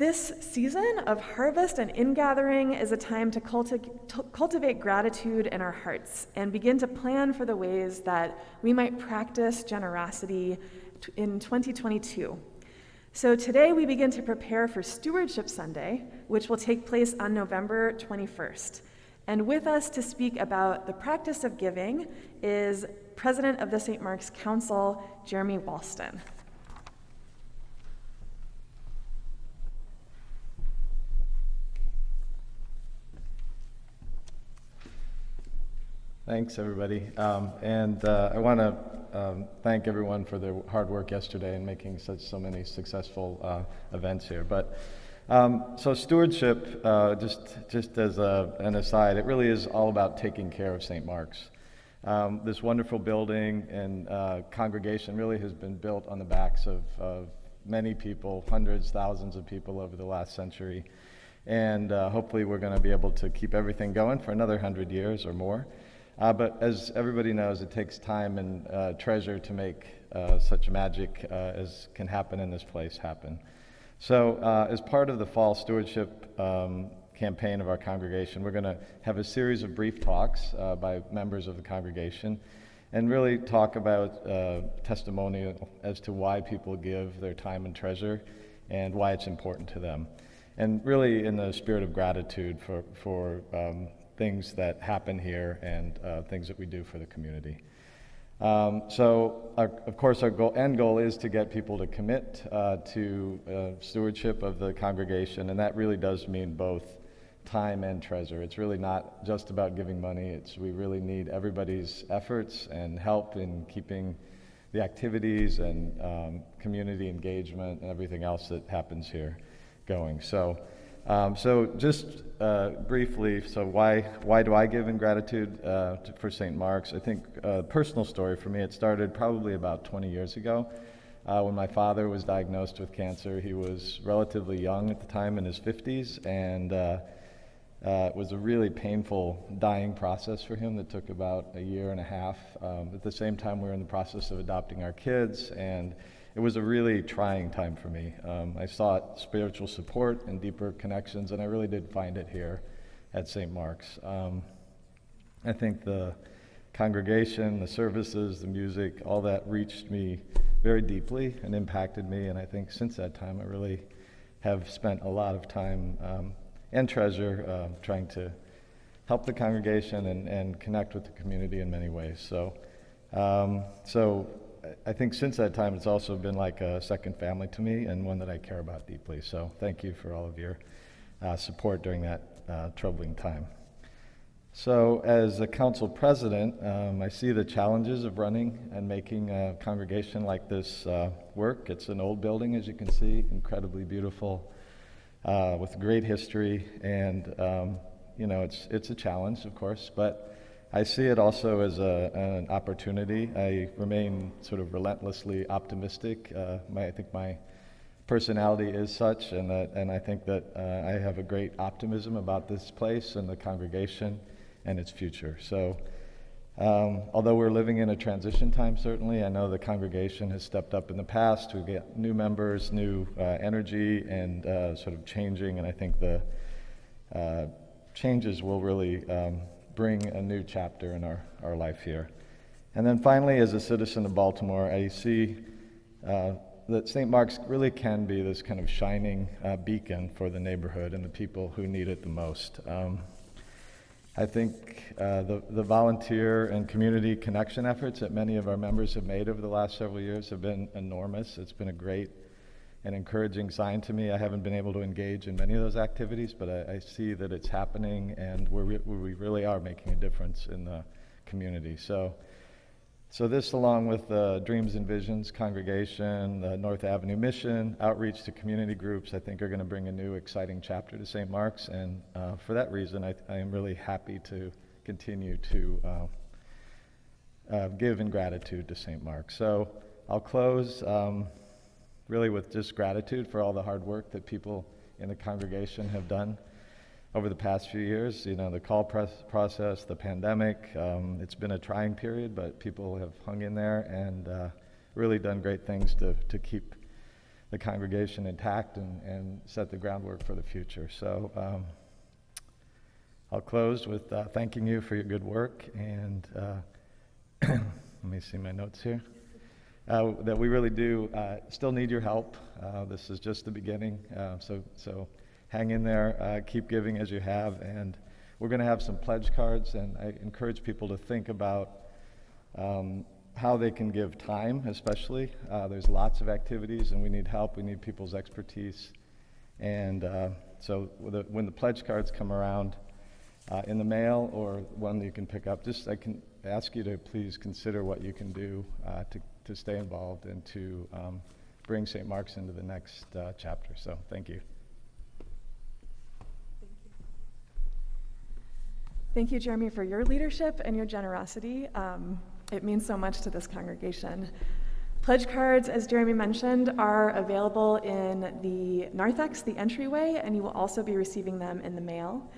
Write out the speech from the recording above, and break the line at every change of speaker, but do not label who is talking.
This season of harvest and ingathering is a time to cultivate gratitude in our hearts and begin to plan for the ways that we might practice generosity in 2022. So today we begin to prepare for Stewardship Sunday, which will take place on November 21st. And with us to speak about the practice of giving is President of the St. Mark's Council, Jeremy Walston.
Thanks, everybody. I want to thank everyone for their hard work yesterday in making so many successful events here. But so stewardship, just as an aside, it really is all about taking care of St. Mark's. This wonderful building and congregation really has been built on the backs of many people, hundreds, thousands of people over the last century. And hopefully we're going to be able to keep everything going for another 100 years or more. But as everybody knows, it takes time and treasure to make such magic as can happen in this place happen. So as part of the fall stewardship campaign of our congregation, we're going to have a series of brief talks by members of the congregation and really talk about testimonial as to why people give their time and treasure and why it's important to them. And really in the spirit of gratitude for things that happen here and things that we do for the community. Of course, our end goal is to get people to commit to stewardship of the congregation, and that really does mean both time and treasure. It's really not just about giving money. We really need everybody's efforts and help in keeping the activities and community engagement and everything else that happens here going. So just briefly, why do I give in gratitude for St. Mark's? I think a personal story for me, it started probably about 20 years ago when my father was diagnosed with cancer. He was relatively young at the time, in his 50s, and it was a really painful dying process for him that took about a year and a half. At the same time, we were in the process of adopting our kids, and it was a really trying time for me. I sought spiritual support and deeper connections, and I really did find it here at St. Mark's. I think the congregation, the services, the music, all that reached me very deeply and impacted me, and I think since that time I really have spent a lot of time and treasure trying to help the congregation and connect with the community in many ways. So I think since that time, it's also been like a second family to me and one that I care about deeply. So thank you for all of your support during that troubling time. So as a council president, I see the challenges of running and making a congregation like this work. It's an old building, as you can see, incredibly beautiful, with great history. And, it's a challenge, of course, but I see it also as an opportunity. I remain sort of relentlessly optimistic. I think my personality is such, and I think that I have a great optimism about this place and the congregation and its future. So although we're living in a transition time, certainly, I know the congregation has stepped up in the past. We get new members, new energy, and sort of changing, and I think the changes will really bring a new chapter in our life here. And then finally, as a citizen of Baltimore, I see that St. Mark's really can be this kind of shining beacon for the neighborhood and the people who need it the most. I think the volunteer and community connection efforts that many of our members have made over the last several years have been enormous. It's been a great and encouraging sign to me. I haven't been able to engage in many of those activities, but I see that it's happening, and we really are making a difference in the community. So this, along with the Dreams and Visions congregation, the North Avenue Mission, outreach to community groups, I think are going to bring a new exciting chapter to St. Mark's, and for that reason, I am really happy to continue to give in gratitude to St. Mark's. So I'll close really with just gratitude for all the hard work that people in the congregation have done over the past few years. The call process, the pandemic, it's been a trying period, but people have hung in there and really done great things to keep the congregation intact and set the groundwork for the future. So I'll close with thanking you for your good work, and let me see my notes here. That we really do still need your help. This is just the beginning, so hang in there, keep giving as you have, and we're going to have some pledge cards, and I encourage people to think about how they can give time, especially. There's lots of activities, and we need help. We need people's expertise, and so when the pledge cards come around in the mail or one that you can pick up, I can ask you to please consider what you can do to stay involved and to bring St. Mark's into the next chapter. So thank you.
Thank you, Jeremy, for your leadership and your generosity. It means so much to this congregation. Pledge cards, as Jeremy mentioned, are available in the narthex, the entryway, and you will also be receiving them in the mail.